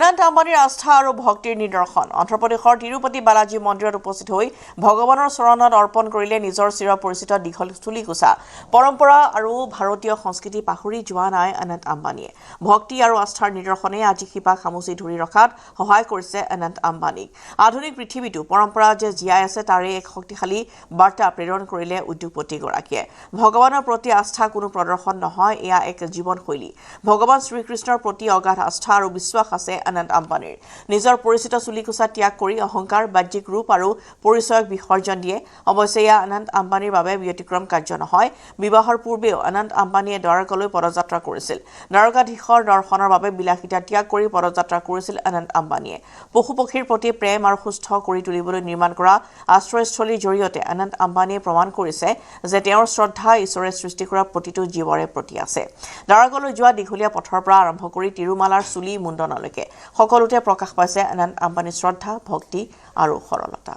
অনন্ত আম্বানীৰ আস্থা আৰু ভক্তিৰ নিদৰ্শন অন্ধ্ৰপ্ৰদেশৰ তিৰুপতি বালাজী মন্দিৰত উপস্থিত হৈ ভগৱানৰ চৰণত অৰ্পণ কৰিলে নিজৰ চিৰ পৰিচিত দীঘল চুলিকোছা পৰম্পৰা আৰু ভাৰতীয় সংস্কৃতি পাহৰি যোৱা নাই অনন্ত আম্বানীয়ে ভক্তি আৰু আস্থাৰ নিদৰ্শনে আজি শিপা খামুচি ধৰি ৰখাত সহায় কৰিছে অনন্ত আম্বানীক আধুনিক পৃথিৱীটো পৰম্পৰা যে জীয়াই আছে তাৰে এক শক্তিশালী বাৰ্তা প্ৰেৰণ কৰিলে উদ্যোগপতিগৰাকীয়ে ভগৱানৰ প্ৰতি আস্থা কোনো প্ৰদৰ্শন নহয় এয়া এক জীৱনশৈলী ভগৱান শ্ৰীকৃষ্ণৰ প্ৰতি অগাধ আস্থা আৰু বিশ্বাস আছে অনন্ত আম্বানীৰ নিজৰ পৰিচিত চুলিকোছা ত্যাগ কৰি অহংকাৰ বাহ্যিক ৰূপ আৰু পৰিচয়ক বিসৰ্জন দিয়ে অৱশ্যে এয়া অনন্ত আম্বানীৰ বাবে ব্যতিক্ৰম কাৰ্য নহয় বিবাহৰ পূৰ্বেও অনন্ত আম্বানীয়ে দ্বাৰকালৈ পদযাত্ৰা কৰিছিল দ্বাৰকাধীশৰ দৰ্শনৰ বাবে বিলাসিতা ত্যাগ কৰি পদযাত্ৰা কৰিছিল অনন্ত আম্বানীয়ে পশু পক্ষীৰ প্ৰতি প্ৰেম আৰু সুস্থ কৰি তুলিবলৈ নিৰ্মাণ কৰা আশ্ৰয়স্থলীৰ জৰিয়তে অনন্ত আম্বানীয়ে প্ৰমাণ কৰিছে যে তেওঁৰ শ্ৰদ্ধা ঈশ্বৰে সৃষ্টি কৰা প্ৰতিটো জীৱৰে প্ৰতি আছে দ্বাৰকালৈ যোৱা দীঘলীয়া পথৰ পৰা আৰম্ভ কৰি তিৰুমালাৰ চুলি মুণ্ডনলৈকে সকলোতে প্ৰকাশ পাইছে অনন্ত আম্বানীৰ শ্ৰদ্ধা ভক্তি আৰু সৰলতা